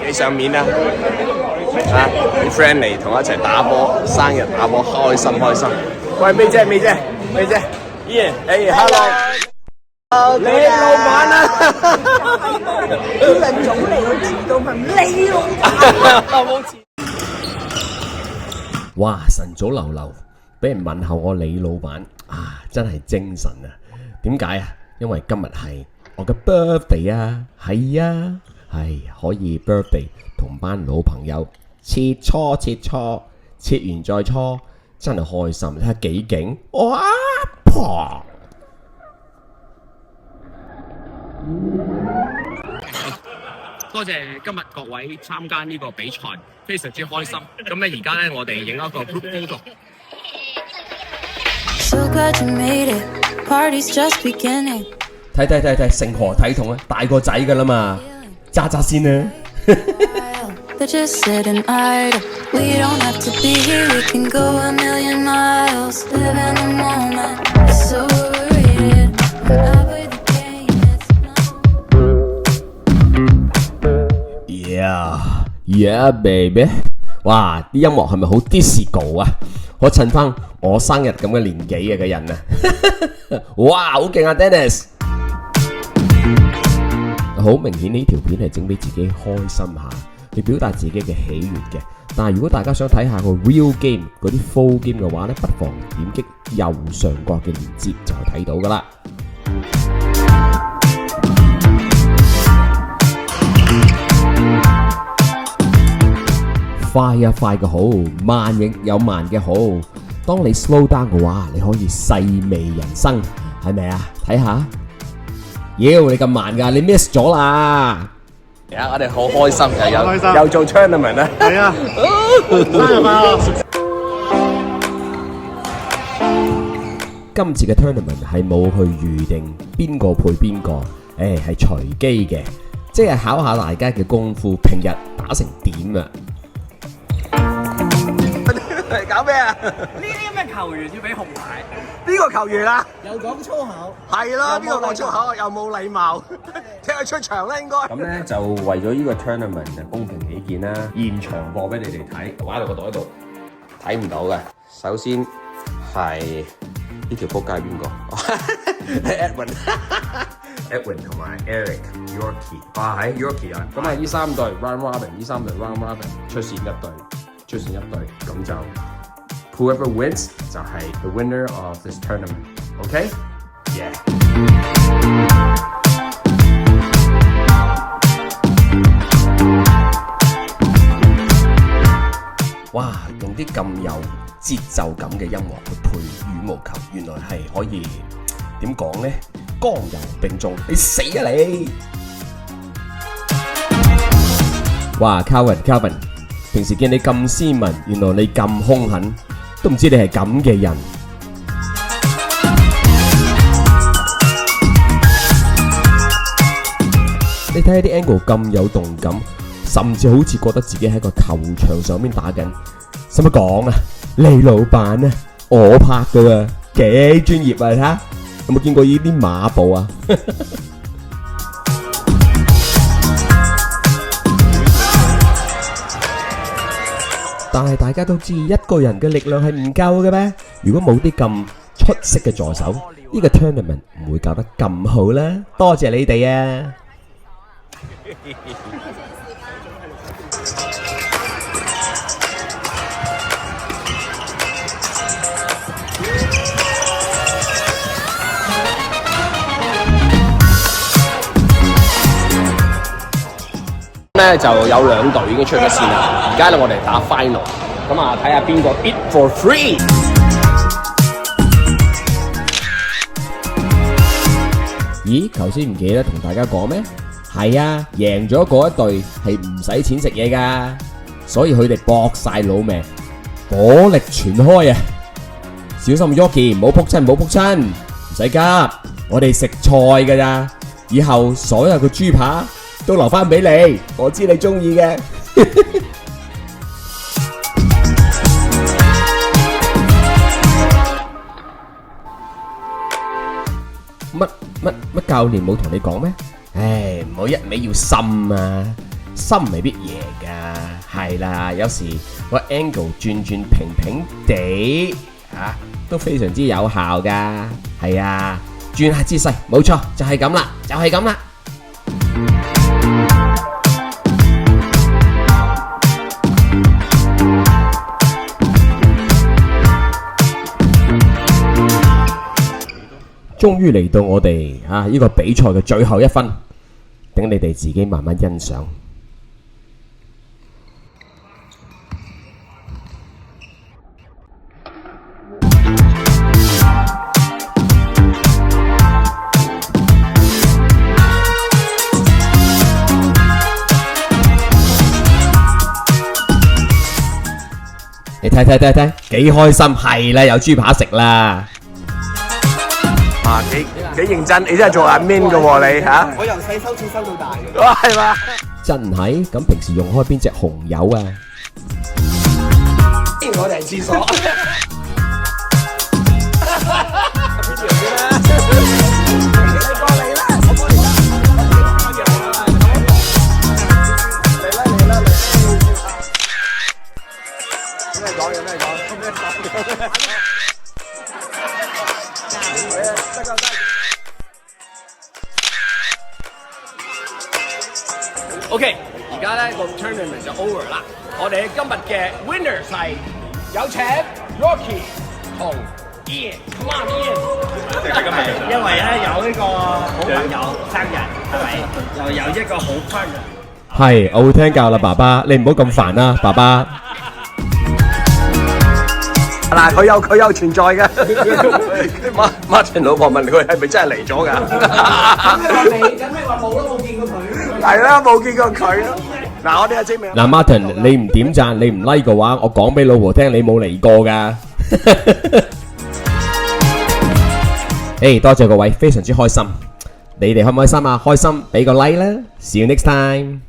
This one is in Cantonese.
你上面啊，啲 friend 嚟同我一齊打波，生日打波，開心開心。喂，妹姐，Ian，hello，你老闆啊，叫人早嚟去遲到問你老闆。冇遲。哇！晨早流流，俾人問候我李老闆啊，真係精神啊！點解啊？因為今日係我嘅 birthday 啊，係啊，係可以 birthday 同班老朋友切磋，切完再搓，真係開心。睇下幾勁，哇！啪！多謝今日各位參加呢個比賽，非常之開心。咁咧而家咧，我哋影一個 group photo。睇，成何體統啊！大個仔噶啦嘛，揸先啊！Yeah, baby！ 哇，啲音樂係咪好 disco 啊？我襯翻我生日咁嘅年紀嘅人啊！哇，好勁啊 ，Dennis！ 好明顯呢條片係整俾自己開心下，去表達自己嘅喜悅嘅。但係如果大家想睇下個 real game 嗰啲 full game 嘅話呢，不妨點擊右上角嘅鏈接就睇到噶啦。快有快嘅好，慢亦有慢嘅好。當你 slow down 嘅話，你可以細味人生，係咪啊？睇下，妖你咁慢噶，你 miss 咗啦！而家我哋好開心，又做 tournament 啊！係啊，生日快樂！今次嘅 tournament 係冇去預定邊個配邊個，係隨機嘅，即係考下大家嘅功夫，平日打成點啊！搞咩啊？呢啲咁嘅球員要俾紅牌，邊個球員啊？又講粗口，係啦，邊個講粗口又冇禮貌，踢佢出場啦應該。咁咧就為咗呢個 tournament 就公平起見啦，現場播俾你哋睇，畫喺個袋度睇唔到嘅。首先係呢條仆街係邊個？Edwin 同埋 Eric Yorkie， 哇係 Yorkie 啊！咁啊呢三隊 round robin， 呢三隊 round robin 出線一隊，咁就 whoever wins 就係 the winner of this tournament。OK？Yeah。哇！用啲咁有節奏感嘅音樂去配羽毛球，原來係可以點講呢？剛柔並重，你死啊你！哇 ，Calvin， 平時見你咁斯文，原來你咁兇狠，都唔知你係咁嘅人。你睇下啲 angle 咁有動感，甚至好似覺得自己喺個球場上面打緊。使乜講啊？你老闆啊，我拍噶喎，幾專業啊！你睇下，有冇見過呢啲馬步啊？但係大家都知一個人嘅力量係唔夠嘅咩？如果冇啲咁出色嘅助手，呢個 tournament 唔會搞得咁好啦。多謝你哋啊！咧就有兩隊已經出咗線啦，而家咧我哋打 final， 咁啊睇下邊個 eat for free。咦，頭先唔記得同大家講咩？係啊，贏咗嗰一隊係唔使錢食嘢噶，所以佢哋搏晒老命，火力全開啊！小心 Yorkie， 唔好撲親，唔使急，我哋食菜噶咋，以後所有嘅豬扒都留翻俾你，我知你中意嘅。乜教練冇同你講咩？唉，唔好一味要心啊！心未必贏㗎。係啦，有時個 angle 轉平平地都非常之有效㗎。係啊，轉下姿勢，冇錯，就係咁啦，就係咁啦。終於嚟到我哋呢個比賽嘅最後一分，等你哋自己慢慢欣賞。你睇，幾開心，係啦，有豬扒食啦！幾認真，你真係做 admin 嘅喎你嚇。我由細收錢收到大嘅。哇，係嘛？真係咁，平時用開邊隻紅油啊？我哋係廁所。OK， 而家咧個 tournament 就 over 啦。我哋今日嘅 winners 係有請 Rocky 同 Ian。Come on Ian。因為咧有呢個好朋友生日，係咪？又有一個好 partner。係，我會聽教啦，爸爸，你唔好咁煩啦，爸爸。嗱，佢有存在嘅。Martin 老婆問佢係咪真係嚟咗㗎？咁你話冇都冇見過佢。係啦，冇見過佢咯。嗱，我哋係證明。嗱 ，Martin，你唔點讚，你唔 like 嘅話，我講俾老婆聽，你冇嚟過㗎。誒，多謝各位，非常之開心。你哋開唔開心啊？開心，俾個 like 啦。See you next time。